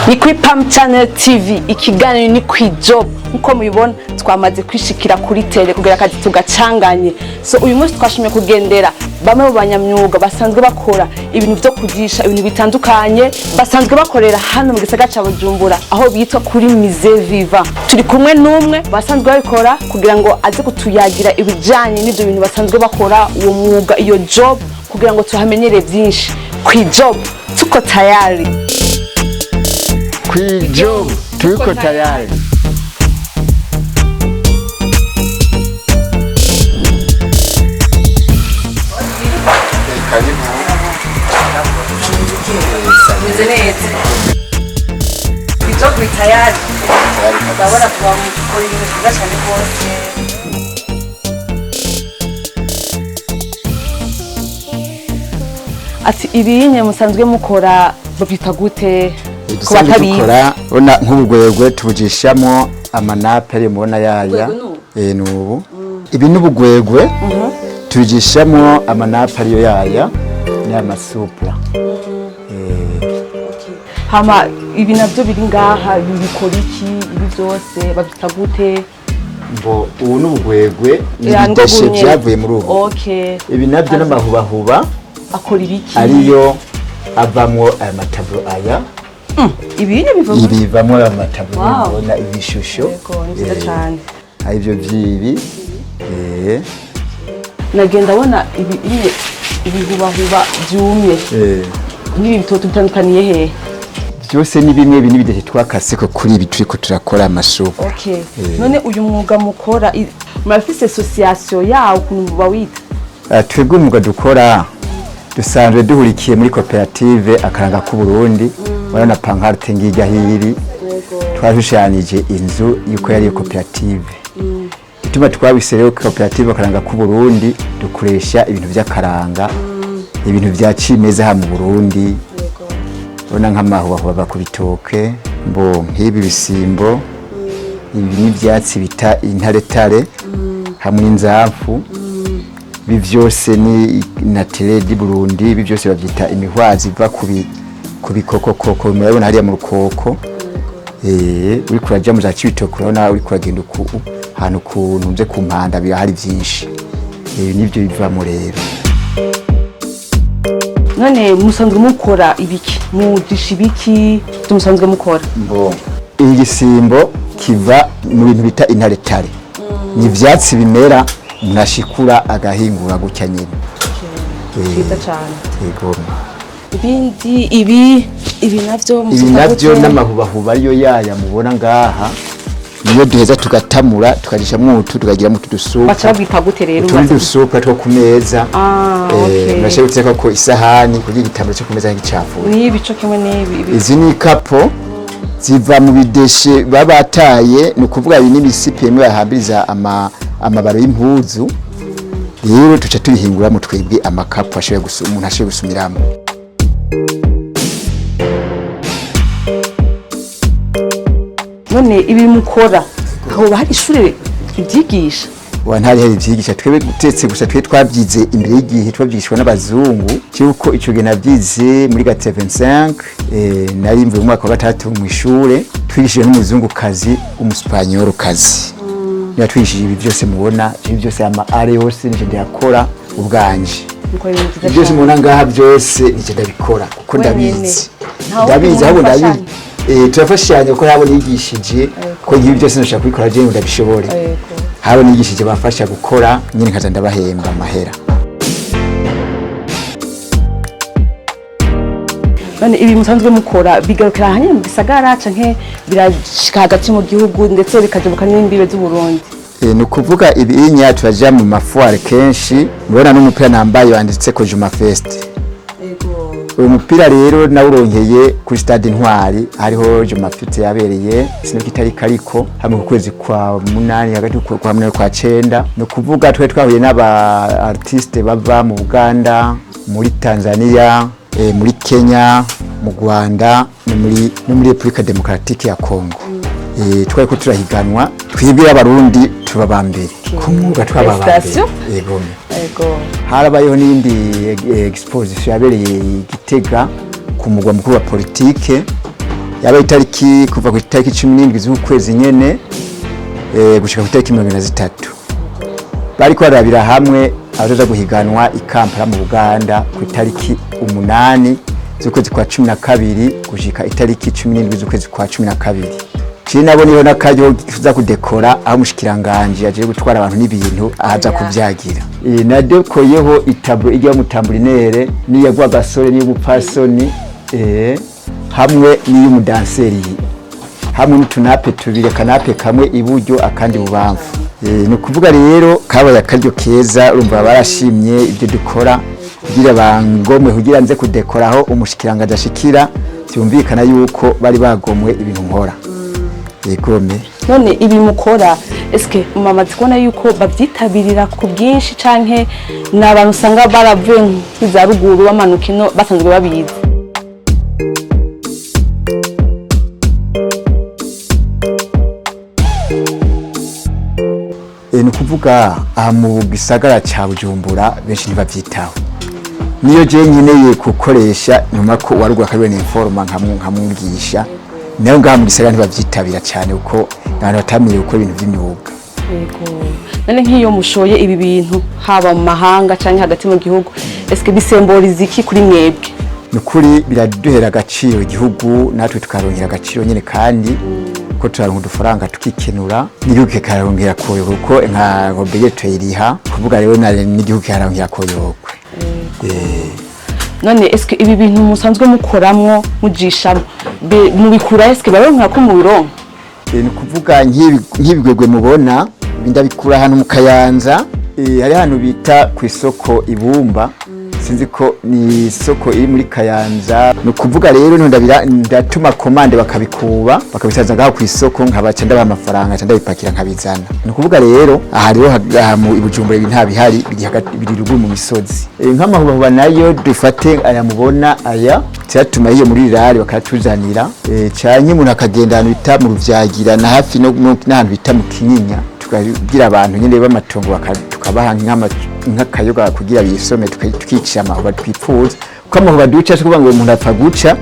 Ni kuri Pam Channel TV ikiganiro ni Kw'i Job nko mubibona twamaze kwishikira kuri tele kugira akazi tugacanganye. So uyu munsi twashimye kugendera bamwe mu banyamyuga basanzwe bakora ibintu byo kugisha ibintu bitandukanye basanzwe bakorera hano mu gisagara ca Bujumbura aho bitwa kuri Musée Vivant. Turi kumwe n'umwe basanzwe babikora kugira ngo aze kutuyagira ibijanye n'ivyo bintu basanzwe bakora uwo mwuga iyo job kugira ngo tuhamenyere byinshi. Kw'i Job tuko tayari. Kw'i Job tuko tayari. Meze neza. Kw'i Job tayari. Ndabona twamukora ibintu byiza cyane rwose. Ati ibinye musanzwe mukora babyita gute? Dusanzwe dukora ona nk'ubugwegwe tubujishamo amanape ari mubona yaya nubu ibi n'ubugwegwe tubujishamo amanape ariyo yaya ni amasupla hama ibi navyo biri ngaha bikora iki ibi byose babyita gute? Ngo ubu n'ubugwegwe n'ibideshe byavuye muri ubu. Okay. Ibi navyo n'amahubahuba akora ibiki? Ariyo avamwo amatablo aya. Ibinye bivamwo amatablo ubona ibishusho. Yego ni byiza cyane. Arivyo vyibi. Nagenda bona ibihubahuba byumye. Nibi bitoto bitandukaniye he? Byose ni bimwe bini bidete twakase ko kuri ibi turiko turakora amasuku. Okay. None uyu mwuga mukora murafise association yawo kuntu bawita? Twebwe umwuga dukora dusanzwe duhurikiye muri koperative akaranga ku Burundi barana pancarte ngijya hiri twashushanije inzu yuko yari koperative ituma twabisereho koperative akaranga ku Burundi dukoresha ibintu by'akaranga ibintu bya cimeza ha mu Burundi bona nk'amahubahuba bakubitoke mbo nk'ibi bisimbo ibi n'ivyatsi bita intaretare hamwe n'inzafu ibi byose ni naturel di Burundi ibi byose bavyita imihwazi iva ku bikokoko murabona hariya mu rukoko uri kuraja mu za Cibitoke urabona uri kuragenda ku hantu kuntu nze ku mpanda bira hari byinshi nibyo biva mu rero. None musanzwe mukora ibiki mudisha ibiki tumusanzwe mukora? Mbo igisimbo kiva mu bintu bita intaretare ni ivyatsi bimera munashikura agahingura gutya nyine. Byiza cyane. Yego. Ibindi ibi navyo n'amahubahuba ariyo yaya mubona ngaha niyo duheza tugatamura tukajisha mutu tukagira mutu dusupa. Bacha bwita gute rero? Tundi dusupa two kumeza. Okay. Nashobotse ko isahani kugira igitambaro cyo kumeza nk'icafu. Ni ibico kimwe n'ibi. Izi ni kapo ziva mu bideshe babataye no kuvuga ibi n'imisipi yemwe bahambiriza amabaro y'impuzu. Rero tuca tubihingura mu twebwe amakapo ashoboye umuntu ashoboye gusumiramo. None ibi mukora aho bahari ishure ibyigisha? Ntari hari ibyigisha twebwe gutetse gusa twe twabyize imbere y'igihe twabyigishwa n'abazungu cyuko ico gena byize muri ga 25 nari mvuye mu mwaka wa 3 mu ishure twigishije n'umuzungu kazi umuspanyol kazi niba twigishije ibi byose mubona ibi byose ama are yose nije ndakora ubwanje byose mubona ngaha byose nije ndabikora kuko ndabizi ahubwo ndabizi turafashanya ko nabo nigishije ko ibi byose nashaka kubikora je ndabishobore habo nigishije bafasha gukora nyine nkaza ndabahemba amahera. None ibi musanzwe mukora bigarukira hanyine mu gisagara canke birashika hagati mu gihugu ndetse bikajabuka n'imbibe z'u Burundi? Ni kuvuga ibinya turaja mu mafuare kenshi mubona n'umupira nambaye wanditse ko Juma Fest. Uyu mupira rero nawuronkeye kuri stade Intwari hariho Juma Fest yabereye sinukitari kariko hamwe ku kwezi kwa 8 hagati kwa 8 kwa 9 no kuvuga twe twahuye n'aba artiste bava mu Uganda muri Tanzania muri Kenya mu Rwanda no muri Republika Demokratike ya Kongo twari ko turahiganwa twibwira abarundi tubabambere kumwuga twababambere. Yego. Harabayeho n'indi exposition yabereye Gitega ku mugwa mukuru wa politike yaba itariki kuva ku itariki 17 z'ukwezi nyene gushika ku itariki 23 bariko barabira hamwe abazoza guhiganwa i Kampala mu Buganda ku itariki 8 z'ukwezi kwa 12 gushika itariki 17 z'ukwezi kwa 12. Cini nabo niho nakaryo kuza kudekora aho mushikiranganje aje gutwara abantu n'ibintu ahaza kuvyagira. Nadekoyeho itablo ijya mu tamburinere niyagwa gasore n'ubupasoni hamwe n'iyumudanseri hamwe n'utunape tubire kanape kamwe iburyo akandi bubamfu. Ni kuvuga rero kabaye akaryo keza urumva barashimye ibyo dukora kugira bangomwe kugira nze kudekoraho umushikiranganje ashikira byumvikana yuko bari bagomwe ibintu nkora. Yegome none ibi mukora eske mama zikona yuko bavyitabirira ku bwinshi canke nabantu usanga baravuye nk'iza ruguru bamanukino basanzwe babizi? Ni kuvuga mu gisagara ca Bujumbura benshi ntibavyitaho. Niyo je nkeneye gukoresha nyuma ko warugwa kariwe ni informa nkamwigisha nayo ngaha mu gisagara ntibavyitabira cyane uko abantu batamiye uko ibintu by'imyuga. Yego none nk'iyo mushoye ibi bintu haba mu mahanga canke hagati mu gihugu eske bisemboriza iki kuri mwebwe? Nukuri biraduhera agaciro igihugu natwe tukarongera agaciro nyene kandi ko turaronka udufaranga tukikenura n'igihugu kikarongera koyo uko nka gobegeto iriha kuvuga rero n'igihugu kikarongera koyo. None eske ibi bintu musanzwe mukoramwo mujisha mubikura eske baronka ko mu bironka? Ni kuvuga nk'ibigwegwe mubona ndabikura hano mu Kayanza hari hano bita ku isoko Ibumba sinzi ko ni isoko iri muri Kayanza. Ni kuvuga rero ndatuma komande bakabikuba bakabisaza ngaho ku isoko nkabaca ndaba amafaranga cyangwa bipakira nkabizana. Ni kuvuga rero aha rero mu Bujumbura nta bihari biri ruguru mu misozi nk'amahubahuba nayo dufate aya mubona aya cyatuma iyo muri rari bakatuzanira cyanye umuntu akagenda ahantu bita mu Ruvyagira na hafi n'ahantu bita mu Kinyinya tukagira abantu nyene b'amatongo tukabaha nk'akayoga kugira bisome tukicira amahuba twipfuza ko amahuba duca kuvuga ngo umuntu apfa guca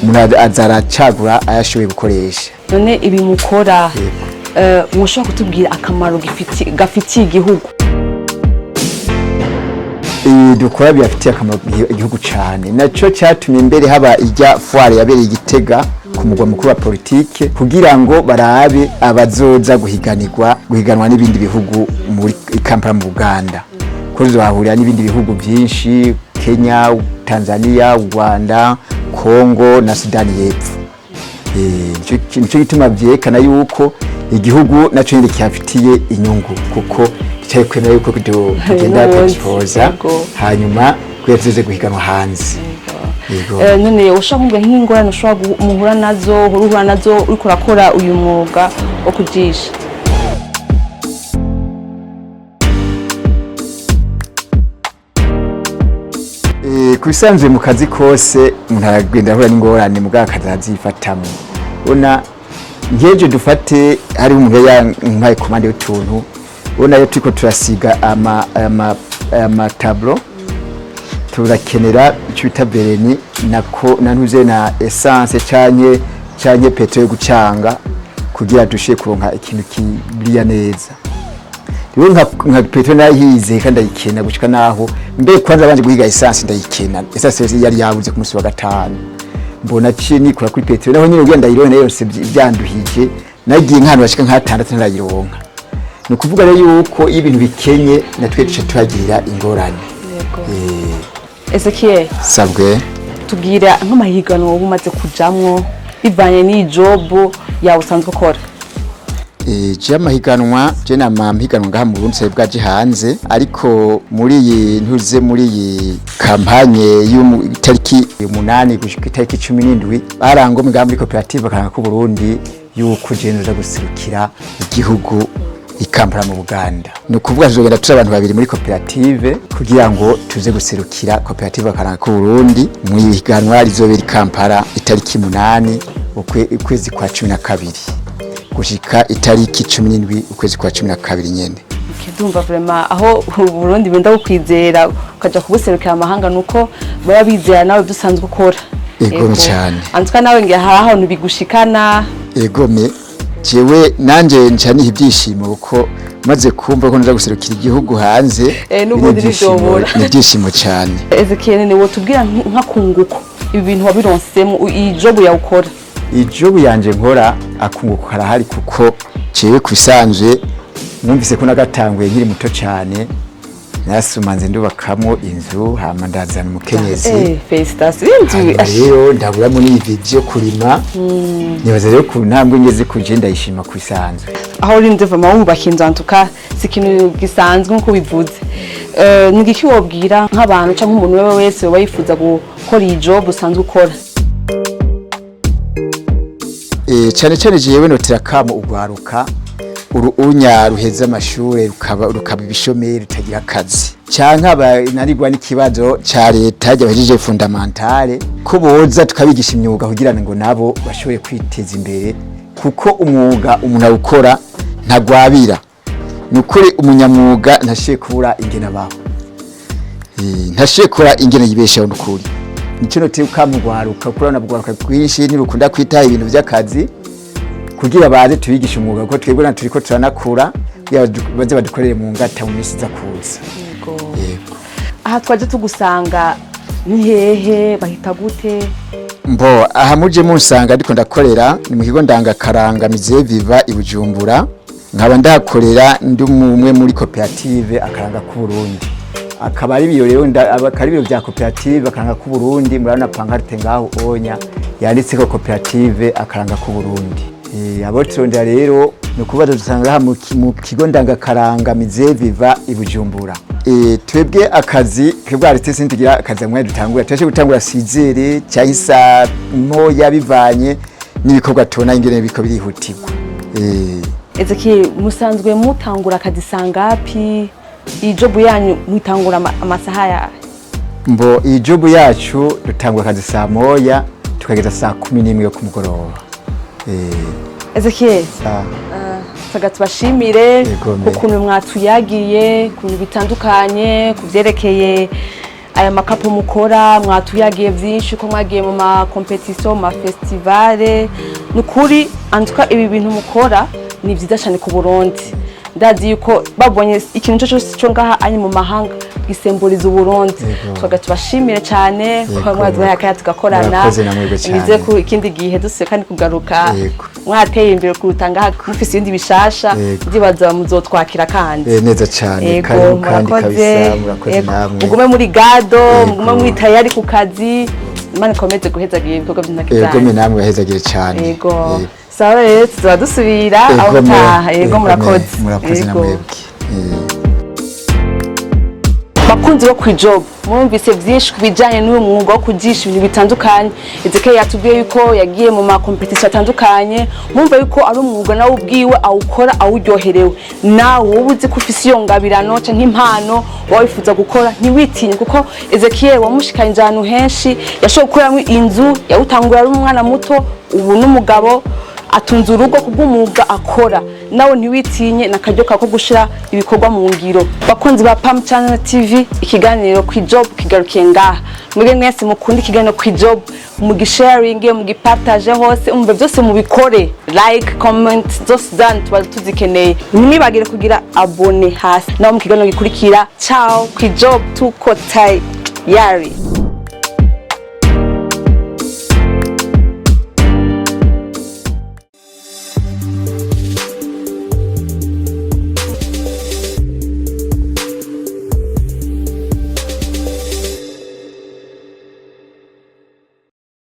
umuntu azaracagura ayashoboye gukoresha. None ibi mukora mushobora kutubwira akamaro gafitiye igihugu? Dukora biyafitiye akamaro igihugu cyane naco cyatumye mbere haba ijya foire yabereye Igitega ku mugwa mukuru wa politike kugira ngo barabe abazoza guhiganwa n'ibindi bihugu muri Kampala mu Buganda ko zohahurira n'ibindi bihugu byinshi Kenya, Tanzania, Rwanda, Kongo na Sudani y'Epfo. Nico gituma byekana yuko igihugu naco nyine cyafitiye inyungu kuko cyaye kwemera yuko kugenda kuzipoza hanyuma kwezeze guhiganwa hanze. None ushaka nk'ingorane ushobora muhura nazo uriko urakora uyu mwuga wo kujisha? Kubisanzwe mu kazi kose umuntu aragenda ahura n'ingorane mu gakaza azifatamo. Ona ngeje dufate hari umuntu yampaye komande y'utuntu ona yo turiko turasiga ama tableau turakenera icyo bita bereni nako nantuze na essence canye petrol yo gucanga kugira dushe kuronka ikintu kibiriya neza. Rero nka petrol nayize kandi ayikena gushika naho mbe kwanza banje guhiga essence ndayikena. Essence yari yabuze ku munsi wa gatanu mbona ciye nikura kuri petrol naho nyine ugenda yirone yose byanduhije nagiye nk'ahantu bashika nka 6 narayironka. Ni kuvuga rero yuko ibintu bikenye natwe tuce tuhagirira ingorane. Ezekiel sabwe tubwira nk'amahiganwa ubumaze kujamwo bivanye n'iJOB yawe usanzwe ukora? Amahiganwa je namahiganwa ngaha mu Burundi bwaje hanze ariko muri iyi kampanye y'itariki 8 gushika itariki 17 barangomwe ngaha muri koperative bakanga ku Burundi yuko jeneza gusirukira igihugu i Kampala mu Buganda. No kuvuga tuzogenda turi abantu babiri muri koperative kugira ngo tuze guserukira koperative bakanga ku Burundi mu higanwa rizobera i Kampala itariki 8 ukwezi kwa 12 gushika itariki 17 ukwezi kwa 12 nyene. Ndumva vraiment aho Burundi benda gukwizera ukaja kubuserukira amahanga nuko baba bizera nawe dusanzwe ukora. Egome cyane. Antuka nawe ngira hari ahantu bigushikana. Egome jewe nanje ncani ibyishimo uko maze kumva ko nza guserukira igihugu hanze. N'ubundi n'ibyobora. N'ibyishimo cyane. Ezekiel ni wo tubwira nka kunguko ibi bintu wabironsemo iJOB yawukora. iJOB yanje nkora akunguko karahari kuko jewe kwisanzwe numvise ko nagatanguye nkiri muto cyane nasumanze ndubakamwo inzu hama ndazana umukenyezi félicitations inzu rero ndaburamo n'ivi byo kurima nibaza rero ku ntambwe ngeze kuje ndayishima kwisanzwe aho uri ndeva mawubaka inzu antuka sikintu gisanzwe nko bivuze ngiki wobwira nk'abantu cyangwa umuntu wewe wese wayifuza gukora iJOB usanzwe ukora cyane cyane jewe notera kamo ugwaruka urunya ruheza amashure rukaba ibishomeri rutagira akazi canka banarigwa n'ikibazo ca leta y'abajije fundamentale ko boza tukabigisha imyuga kugira ngo nabo bashobore kwiteza imbere kuko umwuga umuntu awukora ntagwabira nukuri umunyamwuga ntashiye kubura ingena babo ntashiye kubura ingena yibeshaho nukuri nicyo noteye ukamugwaruka kurana bugwaruka kwinshi ntirukunda kwitaho ibintu by'akazi kugira baze tubigisha umwuga ko twebwe na turiko turanakura baze badukorere mu ngata mu minsi za kuza. Yego. Aha twaje tugusanga ni hehe bahita gute? Mbo aha muje munsanga ariko ndakorera ni mu kigo ndangakaranga viva i Bujumbura nkaba ndakorera ndi umwe muri koperative akaranga ku Burundi akaba ari biyo rero abakari byo bya koperative akaranga ku Burundi murana pankarte ngaho onya yanditse ko koperative akaranga ku Burundi. Abotonda rero nukubaza dusanga mu kigo ndangakaranga viva i Bujumbura. Twebwe akazi kebwarite sintigira akazi amwe dutangura twashe gutangura sizere cyahisa moya bivanye n'ibikorwa tona ingene biko birihutirwa. Ezekiel musanzwe mutangura akazi sangapi iJOB yanyu mutangura amasaha ya Mbo iJOB yacu dutangura akazi saa moya tukageza saa 11 yo kumugoroba. Ezekiel saga tubashimire ukuntu mwatuyagiye kuntu bitandukanye kuvyerekeye aya makapo mukora mwatuyagiye byinshi ko mwagiye mu ma competition ma festivale nukuri antuka ibi bintu mukora ni vyiza cyane ku Burundi ndazi yuko babonye ikintu cyose cyo ngaha ari mu mahanga gisemburiza Burundi saga tubashimire cyane ko mwaduhaye akaya tugakorana nize ku ikindi gihe duse kandi kugaruka mwateye imbere kurutanga mufise ibindi bishasha ndibaza muzotwakira kandi neza cyane kandi kabisa murakoze namwe ugume muri gado mugume muri tayari ku kazi Imana ikomeze guhezagira ibikorwa by'intakizana yego namwe bahezagire cyane yego sawa rero tuzadusubira aho taha yego murakoze namwe bakunzi bo Kw'i Job mwumvise byinshi kubijanye n'uwo mwuga wo kujisha ibintu bitandukanye Ezekiel yatubwiye yuko yagiye mu ma competition atandukanye mwumva yuko ari umwuga nawe ubwiwe awukora awuryoherewe nawe ubuzi ko ufise iyo ngabirano canke impano wawifuza gukora ntiwitinye kuko Ezekiel wamushikanye ahantu henshi yashoboye gukoramwo inzu yawutangura ari umwana muto ubu n'umugabo atunze urugo kubw'umwuga akora nawe ntiwitinye nakaryo kako gushira ibikorwa mu ngiro bakunzi ba Pam Channel TV ikiganiro Kw'i Job kigarukiye ngaha mwege mwese mukunda ikiganiro Kw'i Job mu gisharing mu gipartage hose umve byose mu bikore like comment just done tuzikeneye nimibagire kugira abone hasi naho mu kiganiro gikurikira ciao Kw'i Job tuko tai yari